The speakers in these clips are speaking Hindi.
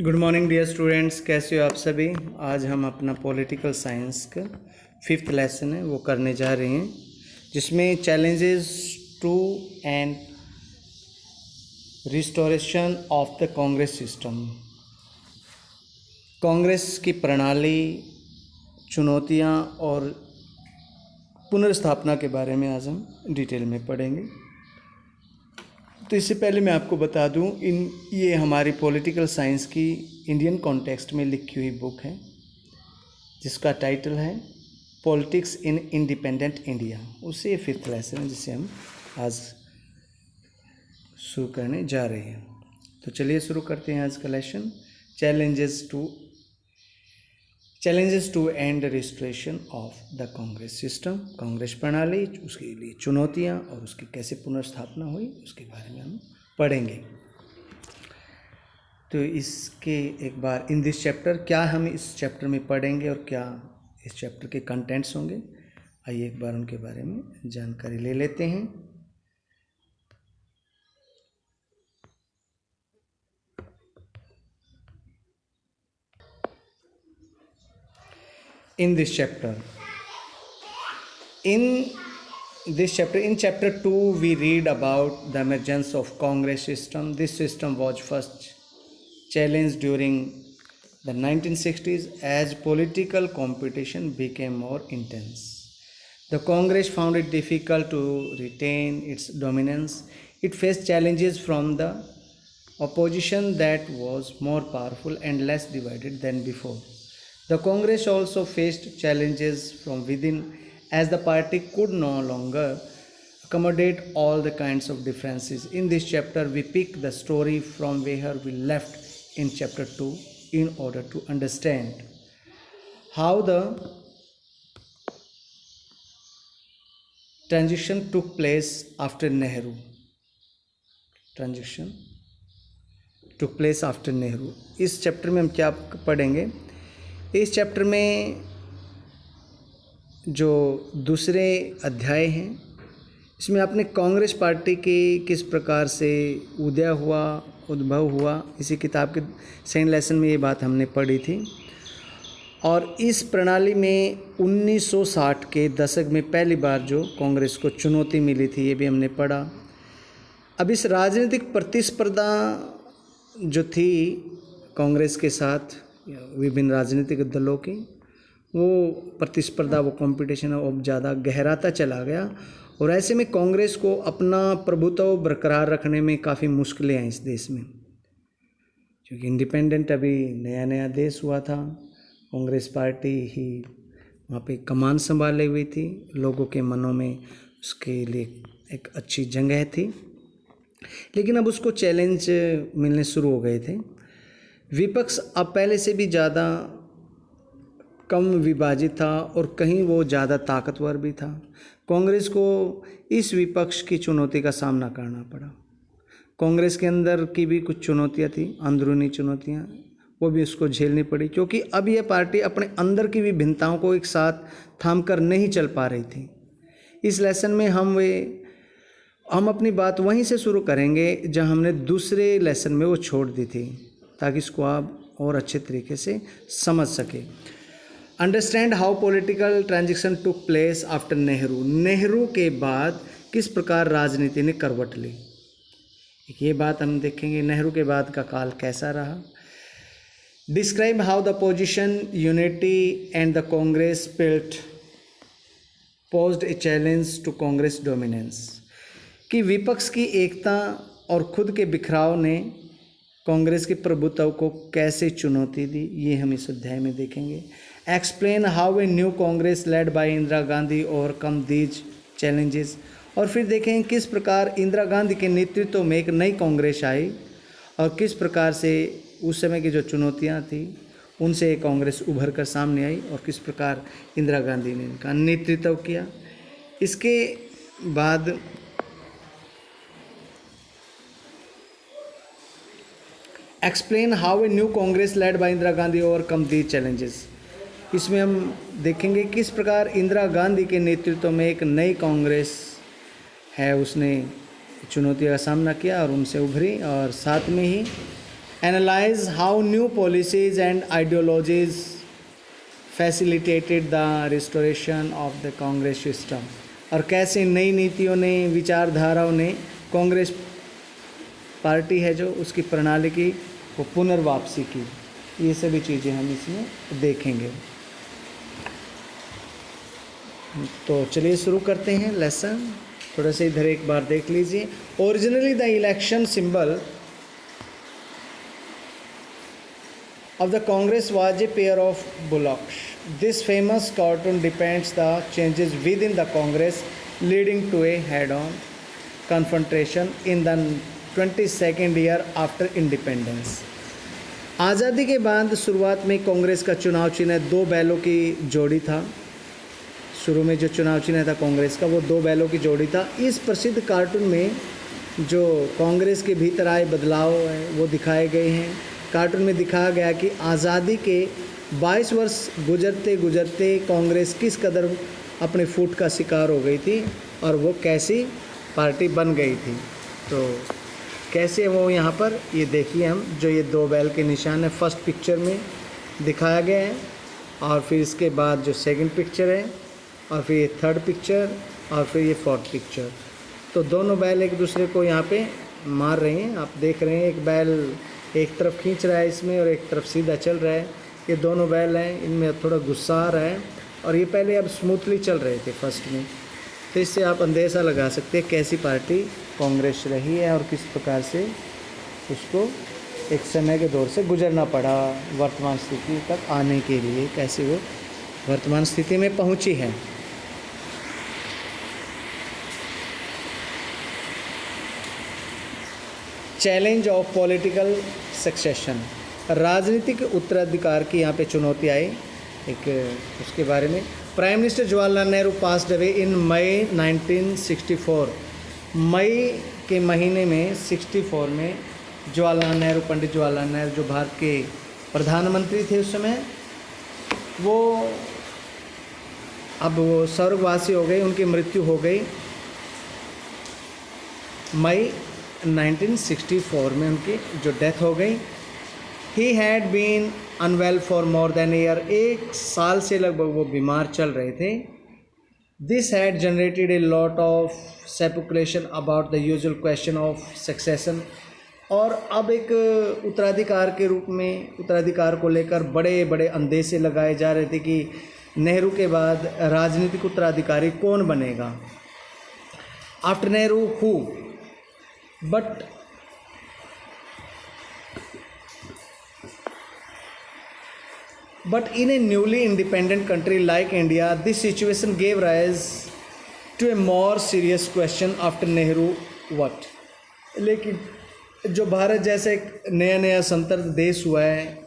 गुड मॉर्निंग डियर स्टूडेंट्स, कैसे हो आप सभी। आज हम अपना पॉलिटिकल साइंस का 5th लेसन है वो करने जा रहे हैं, जिसमें challenges to and restoration of the Congress system, Congress की प्रणाली, चुनौतियां और पुनर्स्थापना के बारे में आज हम डिटेल में पढ़ेंगे। तो इससे पहले मैं आपको बता दूं, ये हमारी पॉलिटिकल साइंस की इंडियन कॉन्टेक्स्ट में लिखी हुई बुक है, जिसका टाइटल है पॉलिटिक्स इन इंडिपेंडेंट इंडिया। उससे 5th लेसन है जिसे हम आज शुरू करने जा रहे हैं। तो चलिए शुरू करते हैं आज का lesson. Challenges to and restoration of the Congress system, Congress प्रणाली, उसके लिए चुनौतियां और उसकी कैसे पुनर्स्थापना हुई उसके बारे में हम पढ़ेंगे। तो इसके एक बार इन दिस चैप्टर, क्या हम इस चैप्टर में पढ़ेंगे और क्या इस चैप्टर के कंटेंट्स होंगे, आइए एक बार उनके बारे में जानकारी ले लेते हैं। In chapter 2, we read about the emergence of Congress system. This system was first challenged during the 1960s as political competition became more intense. The Congress found it difficult to retain its dominance. It faced challenges from the opposition that was more powerful and less divided than before. The Congress also faced challenges from within, as the party could no longer accommodate all the kinds of differences. In this chapter, we pick the story from where we left in chapter 2 in order to understand how the transition took place after Nehru. इस चैप्टर में हम क्या पढ़ेंगे? इस चैप्टर में जो दूसरे अध्याय हैं, इसमें आपने कांग्रेस पार्टी की किस प्रकार से उद्भव हुआ, इसी किताब के सेकंड लेसन में ये बात हमने पढ़ी थी। और इस प्रणाली में 1960 के दशक में पहली बार जो कांग्रेस को चुनौती मिली थी, ये भी हमने पढ़ा। अब इस राजनीतिक प्रतिस्पर्धा जो थी कांग्रेस के साथ विभिन्न राजनीतिक दलों की, वो प्रतिस्पर्धा, वो कंपटीशन अब ज़्यादा गहराता चला गया और ऐसे में कांग्रेस को अपना प्रभुत्व बरकरार रखने में काफ़ी मुश्किलें आई इस देश में, क्योंकि इंडिपेंडेंट अभी नया नया देश हुआ था। कांग्रेस पार्टी ही वहाँ पे कमान संभाले हुई थी, लोगों के मनों में उसके लिए एक अच्छी जगह थी, लेकिन अब उसको चैलेंज मिलने शुरू हो गए थे। विपक्ष अब पहले से भी ज़्यादा कम विभाजित था और कहीं वो ज़्यादा ताकतवर भी था। कांग्रेस को इस विपक्ष की चुनौती का सामना करना पड़ा। कांग्रेस के अंदर की भी कुछ चुनौतियां थी, अंदरूनी चुनौतियां, वो भी उसको झेलनी पड़ी, क्योंकि अब यह पार्टी अपने अंदर की विभिन्नताओं को एक साथ थाम कर नहीं चल पा रही थी। इस लेसन में हम अपनी बात वहीं से शुरू करेंगे जहां हमने दूसरे लेसन में वो छोड़ दी थी, ताकि इसको आप और अच्छे तरीके से समझ सके। Understand how political transition took place after Nehru के बाद किस प्रकार राजनीति ने करवट ली, ये बात हम देखेंगे। नेहरू के बाद का काल कैसा रहा। Describe how the position unity and the Congress posed a challenge to Congress dominance, कि विपक्ष की एकता और खुद के बिखराव ने कांग्रेस के प्रभुत्व को कैसे चुनौती दी, ये हम इस अध्याय में देखेंगे। Explain how a new Congress led by Indira Gandhi overcome these challenges, और फिर देखेंगे किस प्रकार इंदिरा गांधी के नेतृत्व में एक नई कांग्रेस आई और किस प्रकार से उस समय की जो चुनौतियां थी उनसे कांग्रेस उभर कर सामने आई और किस प्रकार इंदिरा गांधी ने इनका नेतृत्व किया। इसके बाद explain how a new Congress led by Indira Gandhi overcome these challenges, इसमें हम देखेंगे किस प्रकार इंदिरा गांधी के नेतृत्व में एक नई कांग्रेस है, उसने चुनौतियों का सामना किया और उनसे उभरी, और साथ में ही analyze how new policies and ideologies facilitated the restoration of the Congress system, और कैसे नई नीतियों ने, विचारधाराओं ने कांग्रेस पार्टी है जो उसकी प्रणाली की वो पुनर्वापसी की। ये सभी चीज़ें हम इसमें देखेंगे। तो चलिए शुरू करते हैं लेसन। थोड़ा सा इधर एक बार देख लीजिए। Originally the election symbol of the Congress was a pair of bullocks. This famous cartoon depicts the changes within the Congress leading to a head-on confrontation in the 22nd year after independence. आज़ादी के बाद शुरुआत में कांग्रेस का चुनाव चिन्ह 2 बैलों की जोड़ी था। शुरू में जो चुनाव चिन्ह था कांग्रेस का वो 2 बैलों की जोड़ी था। इस प्रसिद्ध कार्टून में जो कांग्रेस के भीतर आए बदलाव हैं वो दिखाए गए हैं। कार्टून में दिखाया गया कि आज़ादी के 22 वर्ष गुजरते गुजरते कांग्रेस किस कदर अपने फूट का शिकार हो गई थी और वो कैसी पार्टी बन गई थी। तो कैसे वो यहाँ पर ये देखिए हम जो ये 2 बैल के निशान है फर्स्ट पिक्चर में दिखाया गया है, और फिर इसके बाद जो सेकंड पिक्चर है, और फिर ये थर्ड पिक्चर, और फिर ये फोर्थ पिक्चर। तो दोनों बैल एक दूसरे को यहाँ पे मार रहे हैं। आप देख रहे हैं एक बैल एक तरफ खींच रहा है इसमें और एक तरफ सीधा चल रहा है। ये दोनों बैल हैं, इनमें थोड़ा गुस्सा आ रहा है, और ये पहले अब स्मूथली चल रहे थे फर्स्ट में। तो इससे आप अंदेशा लगा सकते हैं कैसी पार्टी कांग्रेस रही है और किस प्रकार से उसको एक समय के दौर से गुजरना पड़ा वर्तमान स्थिति तक आने के लिए, कैसे वो वर्तमान स्थिति में पहुंची है। चैलेंज ऑफ पॉलिटिकल सक्सेशन, राजनीतिक उत्तराधिकार की यहाँ पे चुनौती आई एक उसके बारे में। Prime minister Jawaharlal Nehru passed away in May 1964। मई के महीने में 64 में जवाहरलाल नेहरू, पंडित जवाहरलाल नेहरू जो भारत के प्रधानमंत्री थे उस समय, वो अब वो स्वर्गवासी हो गए, उनकी मृत्यु हो गई मई 1964 में उनकी जो डेथ हो गई। He had been unwell for more than year, 1 साल से लगभग वो बीमार चल रहे थे। This had generated a lot of speculation about the usual question of succession, और अब एक उत्तराधिकार के रूप में उत्तराधिकार को लेकर बड़े बड़े अंदेशे लगाए जा रहे थे कि नेहरू के बाद राजनीतिक उत्तराधिकारी कौन बनेगा। After Nehru who, But in a newly independent country like India, this situation gave rise to a more serious question after Nehru what? लेकिन जो भारत जैसे एक नया नया स्वतंत्र देश हुआ है,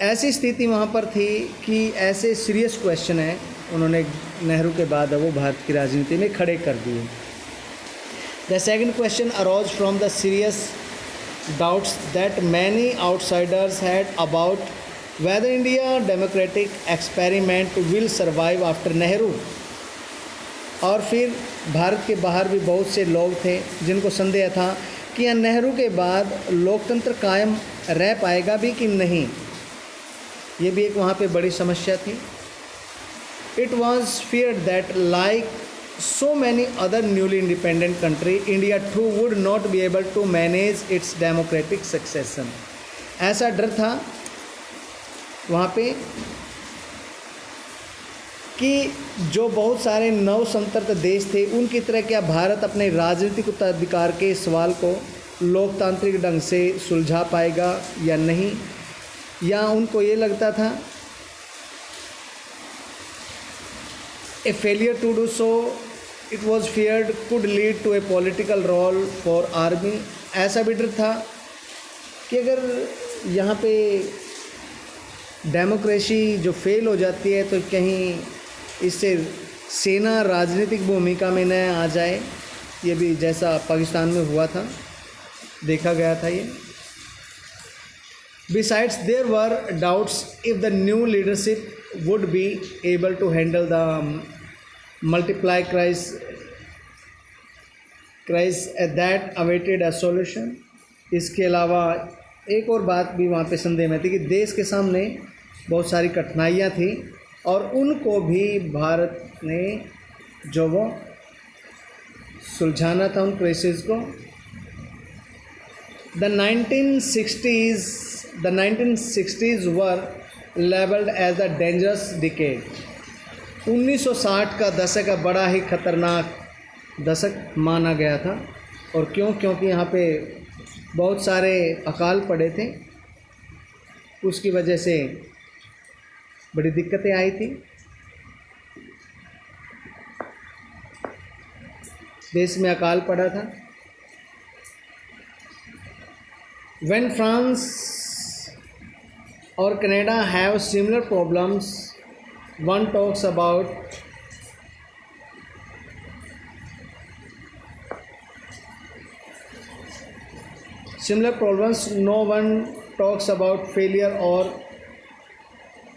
ऐसी स्थिति वहाँ पर थी कि ऐसे सीरियस क्वेश्चन है उन्होंने नेहरू के बाद वो भारत की राजनीति में खड़े कर दिए। The second question arose from the serious doubts that many outsiders had about whether India democratic experiment will survive after Nehru। और फिर भारत के बाहर भी बहुत से लोग थे जिनको संदेह था कि यह नेहरू के बाद लोकतंत्र कायम रह पाएगा भी कि नहीं। ये भी एक वहाँ पे बड़ी समस्या थी। It was feared that like so many other newly independent country, India too would not be able to manage its democratic succession। ऐसा डर था वहाँ पे कि जो बहुत सारे नव स्वतंत्र देश थे उनकी तरह क्या भारत अपने राजनीतिक उत्तराधिकार के सवाल को लोकतांत्रिक ढंग से सुलझा पाएगा या नहीं, या उनको ये लगता था a failure to do so, it was feared, could lead to a political role for army। ऐसा भी डर था कि अगर यहाँ पे डेमोक्रेसी जो फेल हो जाती है तो कहीं इससे सेना राजनीतिक भूमिका में न आ जाए। ये भी जैसा पाकिस्तान में हुआ था, देखा गया था ये। Besides, there were doubts if the new leadership would be able to handle the multiply crisis that awaited a solution। इसके अलावा एक और बात भी वहाँ पे संदेह में थी कि देश के सामने बहुत सारी कठिनाइयाँ थी और उनको भी भारत ने जो वो सुलझाना था उन क्राइसिस को। The 1960s were labeled as a dangerous decade. 1960 का दशक बड़ा ही खतरनाक दशक माना गया था। और क्यों? क्योंकि यहाँ पे बहुत सारे अकाल पड़े थे, उसकी वजह से बड़ी दिक्कतें आई थी। देश में अकाल पड़ा था। When France or Canada have similar problems, one talks about similar problems, no one talks about failure or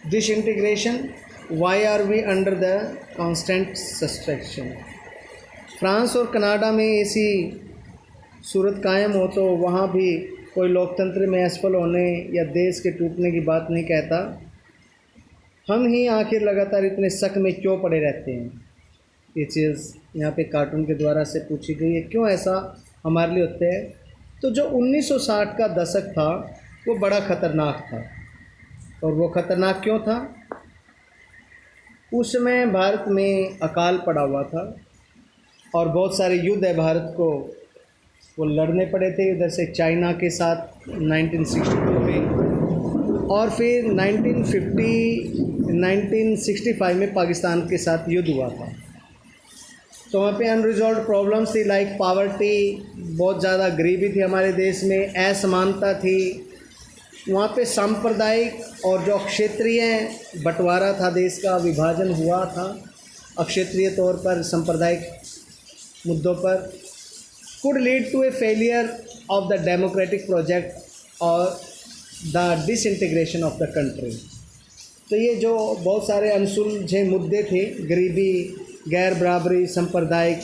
disintegration. Why are we under the constant suspicion? France और कनाडा में ऐसी सूरत कायम हो तो वहाँ भी कोई लोकतंत्र में असफल होने या देश के टूटने की बात नहीं कहता। हम ही आखिर लगातार इतने शक में क्यों पड़े रहते हैं? ये चीज़ यहाँ पे कार्टून के द्वारा से पूछी गई है, क्यों ऐसा हमारे लिए होता है। तो जो 1960 का दशक था वो बड़ा ख़तरनाक था। और वो ख़तरनाक क्यों था? उस समय भारत में अकाल पड़ा हुआ था और बहुत सारे युद्ध है भारत को वो लड़ने पड़े थे। इधर से चाइना के साथ 1962 में और फिर 1965 में पाकिस्तान के साथ युद्ध हुआ था। तो वहाँ पे अनरिजॉल्व प्रॉब्लम्स थी, लाइक पावर्टी, बहुत ज़्यादा गरीबी थी हमारे देश में, असमानता थी। वहाँ पे सांप्रदायिक और जो क्षेत्रीय बंटवारा था, देश का विभाजन हुआ था अक्षेत्रीय तौर पर, सांप्रदायिक मुद्दों पर, could lead to a failure of the democratic project or the disintegration of the country। तो ये जो बहुत सारे अनसुलझे मुद्दे थे, गरीबी, गैर बराबरी, सांप्रदायिक,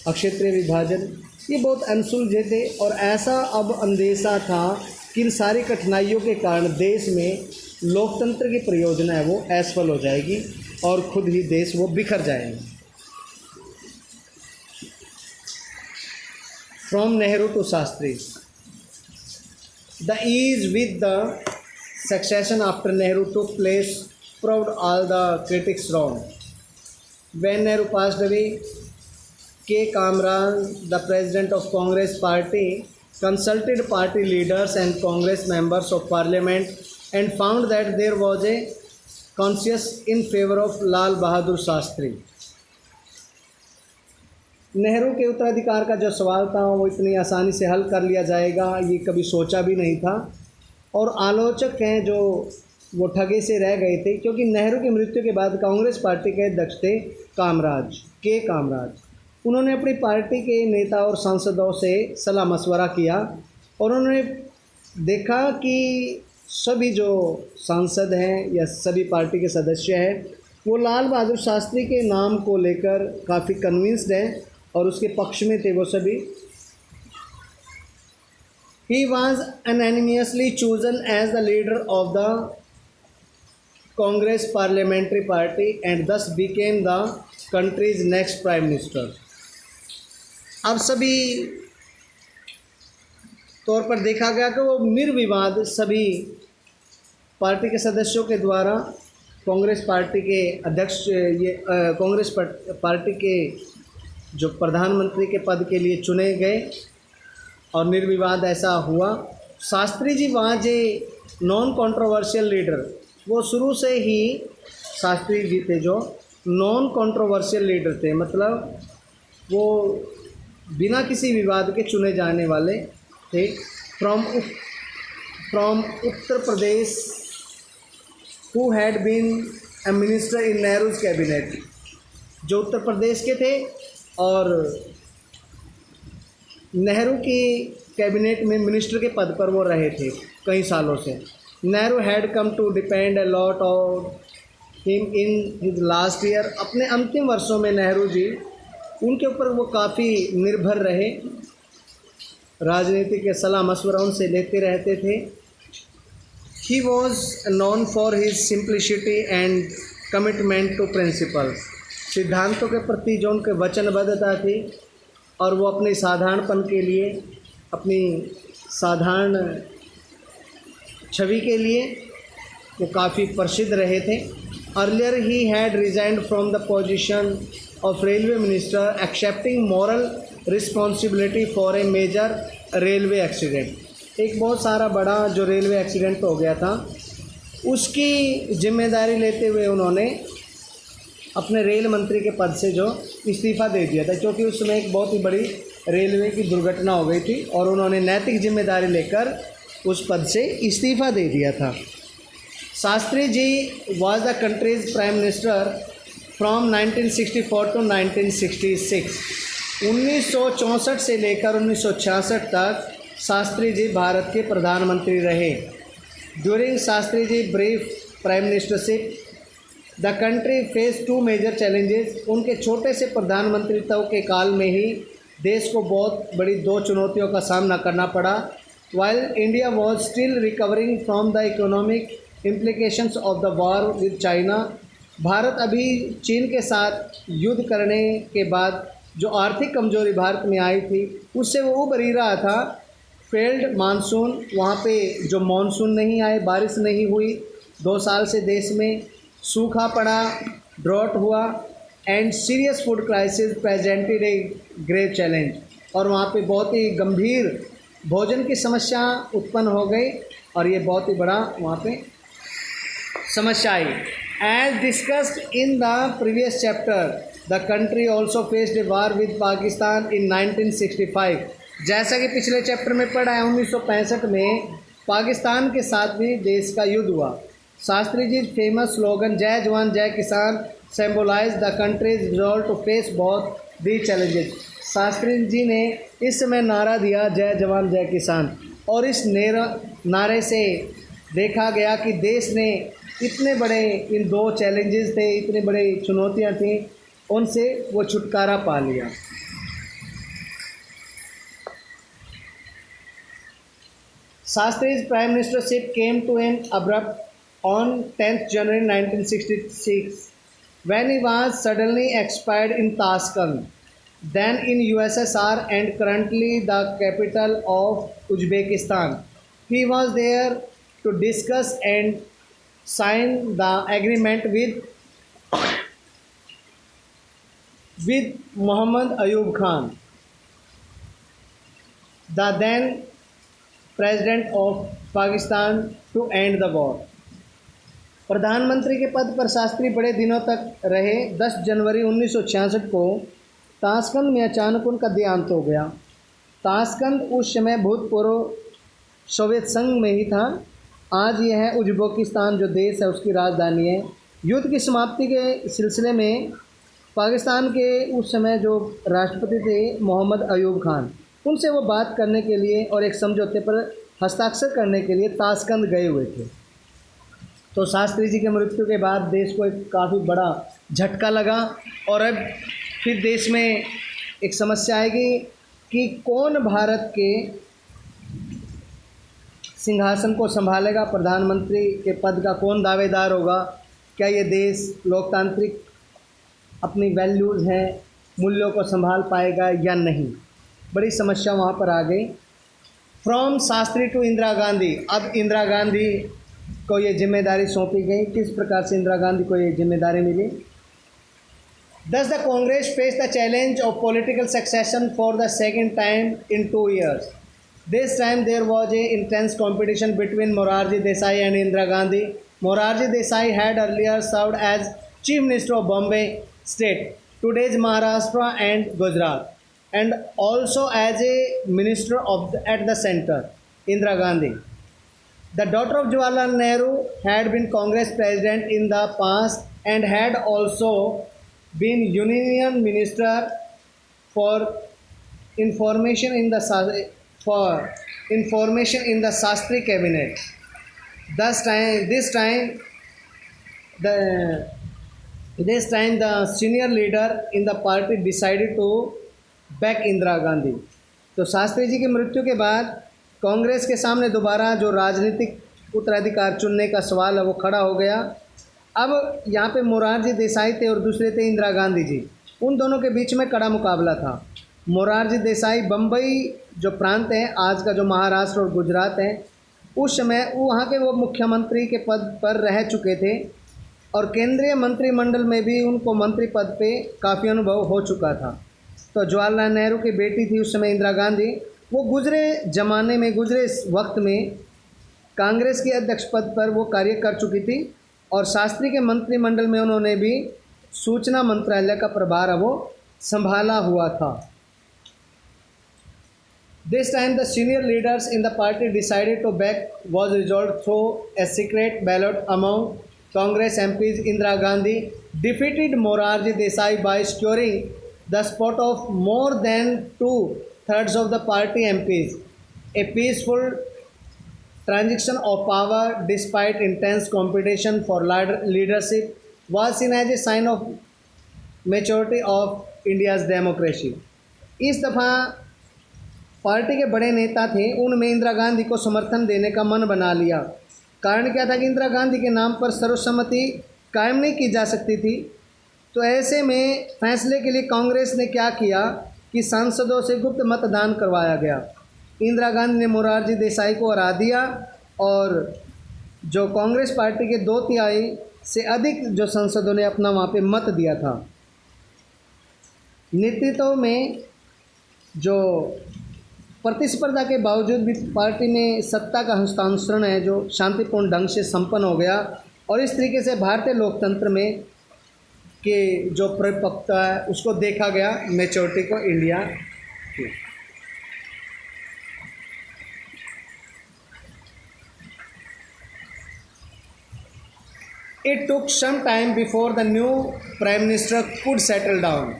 अक्षेत्रीय विभाजन, ये बहुत अनसुलझे थे। और ऐसा अब अंदेशा था कि इन सारी कठिनाइयों के कारण देश में लोकतंत्र की परियोजना है वो असफल हो जाएगी और खुद ही देश वो बिखर जाएगा। From Nehru to Shastri, the ease with the succession after Nehru took place proved all the critics wrong. When Nehru passed away, K. Kamran, the president of Congress party, consulted party leaders and Congress members of parliament and found that there was a consensus in favor of Lal Bahadur Shastri। Nehru के उत्तराधिकार का जो सवाल था वो इतनी आसानी से हल कर लिया जाएगा ये कभी सोचा भी नहीं था। और आलोचक हैं जो वो ठगे से रह गए थे, क्योंकि नेहरू की मृत्यु के बाद कांग्रेस पार्टी के अध्यक्ष थे कामराज, के कामराज। उन्होंने अपनी पार्टी के नेता और सांसदों से सलाह मशवरा किया और उन्होंने देखा कि सभी जो सांसद हैं या सभी पार्टी के सदस्य हैं वो लाल बहादुर शास्त्री के नाम को लेकर काफ़ी कन्विंस्ड हैं और उसके पक्ष में थे वो सभी। He was unanimously chosen as the leader of the Congress Parliamentary Party and thus became the country's next Prime Minister। अब सभी तौर पर देखा गया कि वो निर्विवाद सभी पार्टी के सदस्यों के द्वारा कांग्रेस पार्टी के अध्यक्ष कांग्रेस पार्टी के जो प्रधानमंत्री के पद के लिए चुने गए और निर्विवाद ऐसा हुआ। शास्त्री जी वहाँ जे नॉन कंट्रोवर्शियल लीडर, वो शुरू से ही शास्त्री जी थे जो नॉन कंट्रोवर्शियल लीडर थे, मतलब वो बिना किसी विवाद के चुने जाने वाले थे। From Uttar Pradesh, who had been a minister in Nehru's cabinet, जो उत्तर प्रदेश के थे और नेहरू की कैबिनेट में मिनिस्टर के पद पर वो रहे थे कई सालों से। Nehru had come to depend a lot on him in his last year. अपने अंतिम वर्षों में नेहरू जी उनके ऊपर वो काफ़ी निर्भर रहे, राजनीति के सलाह मशवरा उनसे लेते रहते थे He was known for his simplicity and commitment to principles. सिद्धांतों के प्रति जो उनके वचनबद्धता थी और वो अपने साधारणपन के लिए, अपनी साधारण छवि के लिए वो काफ़ी प्रसिद्ध रहे थे। Earlier he had resigned from the position of railway minister accepting moral responsibility for a major railway accident. एक बहुत सारा बड़ा जो रेलवे एक्सीडेंट हो गया था उसकी जिम्मेदारी लेते हुए उन्होंने अपने रेल मंत्री के पद से जो इस्तीफ़ा दे दिया था, क्योंकि उस समय एक बहुत ही बड़ी रेलवे की दुर्घटना हो गई थी और उन्होंने नैतिक जिम्मेदारी लेकर उस पद से इस्तीफ़ा दे दिया था। Shastri ji was the country's prime minister from 1964 to 1966। 1964 से लेकर 1966 तक शास्त्री जी भारत के प्रधानमंत्री रहे। During Shastri ji brief prime ministership the country face two major challenges. उनके छोटे से प्रधानमंत्रित्व के काल में ही देश को बहुत बड़ी दो चुनौतियों का सामना करना पड़ा। While India was still recovering from the economic implications of the war with China. Bharat अभी चीन के साथ युद्ध करने के बाद जो आर्थिक कमजोरी भारत में आई थी उससे वो उबर ही रहा था। फेल्ड मानसून, वहाँ पे जो मानसून नहीं आए, बारिश नहीं हुई, 2 साल से देश में सूखा पड़ा, ड्रॉट हुआ and serious food crisis presented a grave challenge. और वहाँ पे बहुत ही गंभीर भोजन की समस्या उत्पन्न हो गई और ये बहुत ही बड़ा वहाँ पे समस्या आई। As discussed in the previous chapter the country also faced a war with Pakistan in 1965। जैसा कि पिछले चैप्टर में पढ़ा है 1965 में पाकिस्तान के साथ भी देश का युद्ध हुआ। शास्त्री जी फेमस स्लोगन जय जवान जय किसान symbolize the country's resolve to face both the challenges. Shastri ji ने इस समय नारा दिया जय जवान जय किसान, और इस नारे से देखा गया कि देश ने इतने बड़े इन 2 चैलेंजेस थे, इतने बड़े चुनौतियां थी, उनसे वो छुटकारा पा लिया। Shastri's prime ministership came to an abrupt on 10th January 1966 when he was suddenly expired in Tashkent, then in USSR and currently the capital of Uzbekistan. He was there to discuss and sign the agreement with Muhammad Ayub Khan, the then president of Pakistan, to end the war. प्रधानमंत्री के पद पर शास्त्री बड़े दिनों तक रहे। 10 जनवरी 1966 को ताशकंद में अचानक उनका देहांत हो गया। ताशकंद उस समय भूतपूर्व सोवियत संघ में ही था। आज यह है उज्बेकिस्तान जो देश है उसकी राजधानी है। युद्ध की समाप्ति के सिलसिले में पाकिस्तान के उस समय जो राष्ट्रपति थे मोहम्मद अयूब खान, उनसे वो बात करने के लिए और एक समझौते पर हस्ताक्षर करने के लिए ताशकंद गए हुए थे। तो शास्त्री जी के मृत्यु के बाद देश को एक काफ़ी बड़ा झटका लगा और अब फिर देश में एक समस्या आएगी कि कौन भारत के सिंहासन को संभालेगा, प्रधानमंत्री के पद का कौन दावेदार होगा। क्या ये देश लोकतांत्रिक अपनी वैल्यूज़ हैं, मूल्यों को संभाल पाएगा या नहीं। बड़ी समस्या वहाँ पर आ गई। फ्रॉम शास्त्री टू इंदिरा गांधी, अब इंदिरा गांधी को ये जिम्मेदारी सौंपी गई। किस प्रकार से इंदिरा गांधी को ये जिम्मेदारी मिली। Thus the Congress faced the challenge of political succession for the second time in 2 years. This time there was a intense competition between Morarji Desai and Indira Gandhi. Morarji Desai had earlier served as Chief Minister of Bombay State, today's Maharashtra and Gujarat, and also as a minister at the center. Indira Gandhi, the daughter of Jawaharlal Nehru, had been Congress president in the past and had also been Union Minister for information in the Shastri cabinet. This time the senior leader in the party decided to back Indira Gandhi. तो शास्त्री जी की मृत्यु के बाद कांग्रेस के सामने दोबारा जो राजनीतिक उत्तराधिकार चुनने का सवाल है वो खड़ा हो गया। अब यहाँ पे मोरारजी देसाई थे और दूसरे थे इंदिरा गांधी जी। उन दोनों के बीच में कड़ा मुकाबला था। मोरारजी देसाई बम्बई जो प्रांत है, आज का जो महाराष्ट्र और गुजरात है, उस समय वहाँ के वो मुख्यमंत्री के पद पर रह चुके थे और केंद्रीय मंत्रिमंडल में भी उनको मंत्री पद पे काफ़ी अनुभव हो चुका था। तो जवाहरलाल नेहरू की बेटी थी उस समय इंदिरा गांधी, वो गुजरे ज़माने में, गुजरे वक्त में कांग्रेस के अध्यक्ष पद पर वो कार्य कर चुकी थी और शास्त्री के मंत्रिमंडल में उन्होंने भी सूचना मंत्रालय का प्रभार वो संभाला हुआ था। This time the senior leaders in the party decided to back was resolved through a secret ballot among Congress MPs. Indira Gandhi defeated Morarji Desai by securing the support of more than 2/3 of the party MPs. A peaceful transition of power despite intense competition for leadership was seen as a sign of maturity of India's democracy. इस दफ़ा पार्टी के बड़े नेता थे, उनमें इंदिरा गांधी को समर्थन देने का मन बना लिया। कारण क्या था कि इंदिरा गांधी के नाम पर सर्वसम्मति कायम नहीं की जा सकती थी। तो ऐसे में फैसले के लिए कांग्रेस ने क्या किया कि सांसदों से गुप्त मतदान करवाया गया। इंदिरा गांधी ने मोरारजी देसाई को हरा दिया और जो कांग्रेस पार्टी के 2/3 से अधिक जो सांसदों ने अपना वहाँ पे मत दिया था। नेतृत्व में जो प्रतिस्पर्धा के बावजूद भी पार्टी में सत्ता का हस्तांतरण है जो शांतिपूर्ण ढंग से संपन्न हो गया और इस तरीके से भारतीय लोकतंत्र में के जो परिपक्वता है उसको देखा गया, मैच्योरिटी को इंडिया की। It took some time before the new Prime Minister could settle down.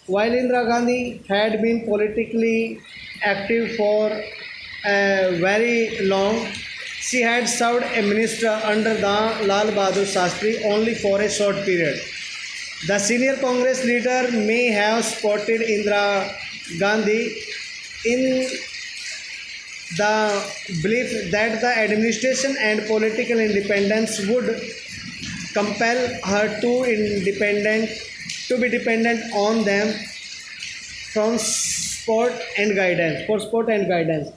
While Indira Gandhi had been politically active for a very long, she had served a minister under the Lal Bahadur Shastri only for a short period. The senior Congress leader may have supported Indira Gandhi in the belief that the administration and political independence would compel her to be dependent on them for support and guidance.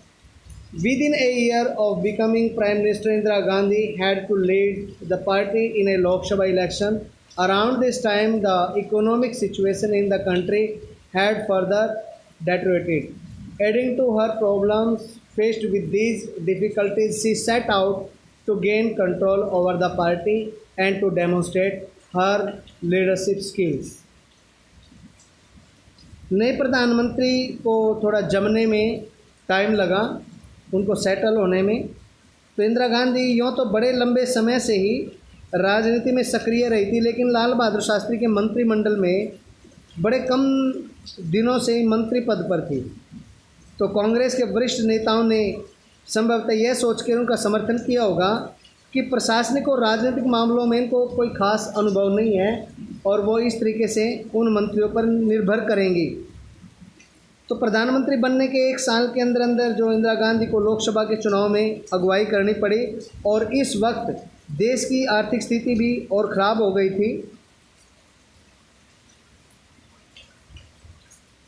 Within a year of becoming Prime Minister, Indira Gandhi had to lead the party in a Lok Sabha election. Around this time, the economic situation in the country had further deteriorated. Adding to her problems faced with these difficulties, she set out to gain control over the party and to demonstrate her leadership skills. नए प्रधानमंत्री को थोड़ा जमने में टाइम लगा, उनको सेटल होने में। तो इंदिरा गांधी यूँ तो बड़े लंबे समय से ही राजनीति में सक्रिय रही थी, लेकिन लाल बहादुर शास्त्री के मंत्रिमंडल में बड़े कम दिनों से ही मंत्री पद पर थी। तो कांग्रेस के वरिष्ठ नेताओं ने संभवतः यह सोच कर उनका समर्थन किया होगा कि प्रशासनिक और राजनीतिक मामलों में इनको कोई खास अनुभव नहीं है और वो इस तरीके से उन मंत्रियों पर निर्भर करेंगी। तो प्रधानमंत्री बनने के 1 साल के अंदर अंदर जो इंदिरा गांधी को लोकसभा के चुनाव में अगुवाई करनी पड़ी और इस वक्त देश की आर्थिक स्थिति भी और ख़राब हो गई थी।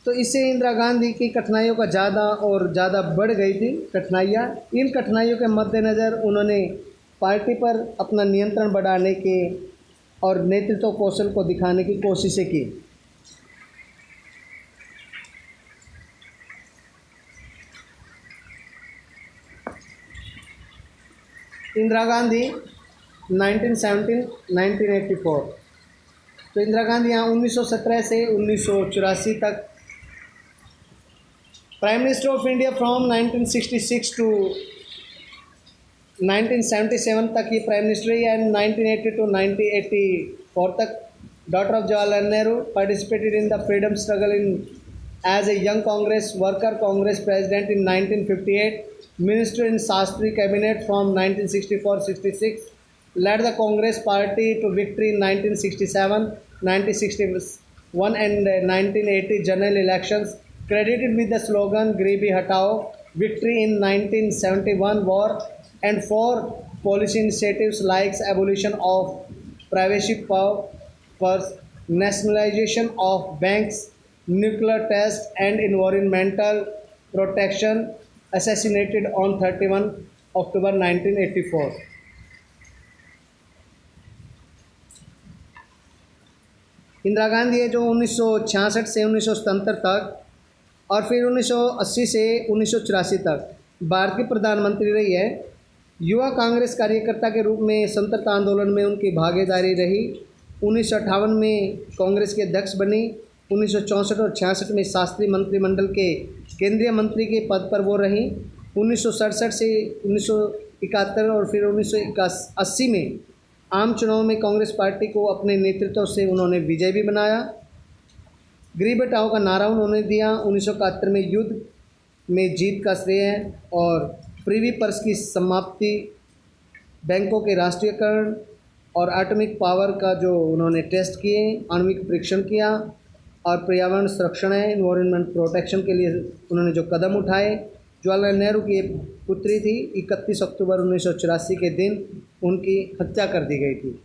तो इससे इंदिरा गांधी की कठिनाइयों का ज़्यादा और ज़्यादा बढ़ गई थी कठिनाइयाँ। इन कठिनाइयों के मद्देनज़र उन्होंने पार्टी पर अपना नियंत्रण बढ़ाने के और नेतृत्व कौशल को दिखाने की कोशिशें की। इंदिरा गांधी 1917-1984। तो इंदिरा गांधी यहाँ 1917 से 1984 तक prime minister of India from 1966 to 1977 तक ये प्राइम मिनिस्टर रही एंड 1980 टू 1984 तक। Daughter of Jawaharlal Nehru participated in the freedom struggle in as a young Congress worker, Congress president in 1958, minister in Shastri cabinet from 1964-66, led the Congress party to victory in 1967, 1961 and 1980 general elections, credited with the slogan "Garibi Hatao," victory in 1971 war, and for policy initiatives like abolition of privacy powers, nationalization of banks, nuclear test, and environmental protection. Assassinated on 31 October 1984. Indira Gandhi है जो 1966 से 1977 तक और फिर 1980 से 1984 तक भारत की प्रधानमंत्री रही है। युवा कांग्रेस कार्यकर्ता के रूप में स्वतंत्रता आंदोलन में उनकी भागीदारी रही। 1958 में कांग्रेस के अध्यक्ष बनी। 1964 और 66 में शास्त्री मंत्रिमंडल के केंद्रीय मंत्री के पद पर वो रही। 1967 से 1971 और फिर 1980 में आम चुनाव में कांग्रेस पार्टी को अपने नेतृत्व से उन्होंने विजय भी बनाया। गरीब हटाओ का नारा उन्होंने दिया। 1971 में युद्ध में जीत का श्रेय है और प्रिवी पर्स की समाप्ति, बैंकों के राष्ट्रीयकरण और एटॉमिक पावर का जो उन्होंने टेस्ट किए, आणविक परीक्षण किया और पर्यावरण संरक्षण है, इन्वायरमेंट प्रोटेक्शन के लिए उन्होंने जो कदम उठाए। जवाहरलाल नेहरू की एक पुत्री थी, 31 अक्टूबर 1984 के दिन उनकी हत्या कर दी गई थी।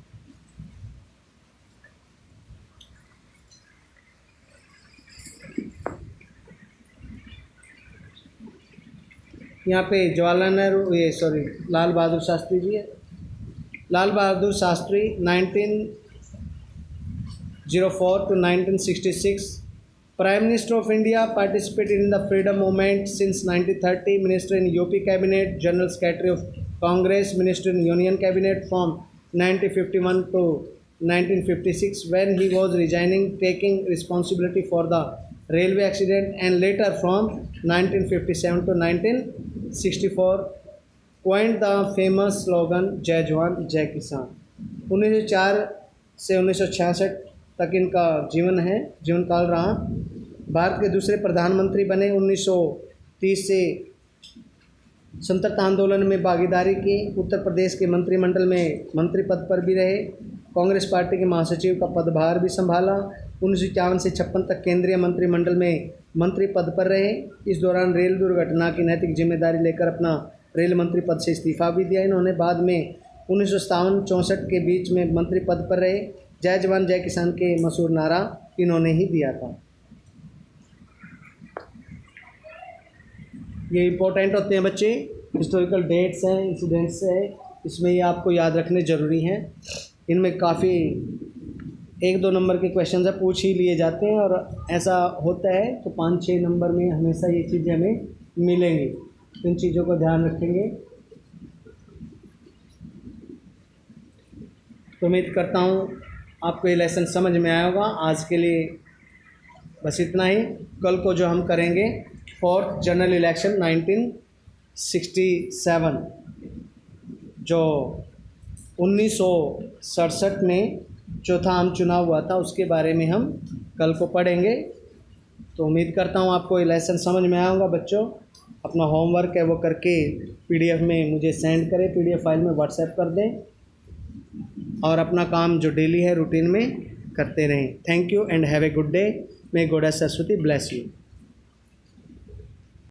यहाँ पे जवाहरलाल नेहरू लाल बहादुर शास्त्री जी है। Lal Bahadur Shastri 1904 to 1966 Prime Minister of India, participated in the freedom movement since 1930, Minister in UP Cabinet, General Secretary of Congress, Minister in Union Cabinet from 1951 to 1956 when he was resigning, taking responsibility for the railway accident, and later from 1957 to 1964 coined the famous slogan Jai Jawan Jai Kisan। 1904 से 1966 तक इनका जीवन काल रहा। भारत के दूसरे प्रधानमंत्री बने। 1930 से स्वतंत्रता आंदोलन में भागीदारी की। उत्तर प्रदेश के मंत्रिमंडल में मंत्री पद पर भी रहे। कांग्रेस पार्टी के महासचिव का पदभार भी संभाला। 1951 से 56 तक केंद्रीय मंत्रिमंडल में मंत्री पद पर रहे। इस दौरान रेल दुर्घटना की नैतिक जिम्मेदारी लेकर अपना रेल मंत्री पद से इस्तीफा भी दिया इन्होंने। बाद में 1957-64 के बीच में मंत्री पद पर रहे। जय जवान जय किसान के मशहूर नारा इन्होंने ही दिया था। ये इम्पोर्टेंट होते हैं बच्चे, हिस्टोरिकल डेट्स हैं, इंसिडेंट्स हैं, इसमें ये आपको याद रखने ज़रूरी हैं। इनमें काफ़ी 1-2 नंबर के क्वेश्चन है, पूछ ही लिए जाते हैं और ऐसा होता है तो 5-6 नंबर में हमेशा ये चीज़ें हमें मिलेंगी। इन चीज़ों को ध्यान रखेंगे। तो उम्मीद करता हूँ आपको ये लेसन समझ में आया होगा। आज के लिए बस इतना ही। कल को जो हम करेंगे 4th जनरल इलेक्शन 1967 जो 1967 में चौथा आम चुनाव हुआ था, उसके बारे में हम कल को पढ़ेंगे। तो उम्मीद करता हूँ आपको ये लेसन समझ में आया होगा। बच्चों अपना होमवर्क है वो करके PDF में मुझे सेंड करें, PDF फाइल में व्हाट्सएप कर दें और अपना काम जो डेली है रूटीन में करते रहें। Thank you and have a good day. May God Saraswati bless you.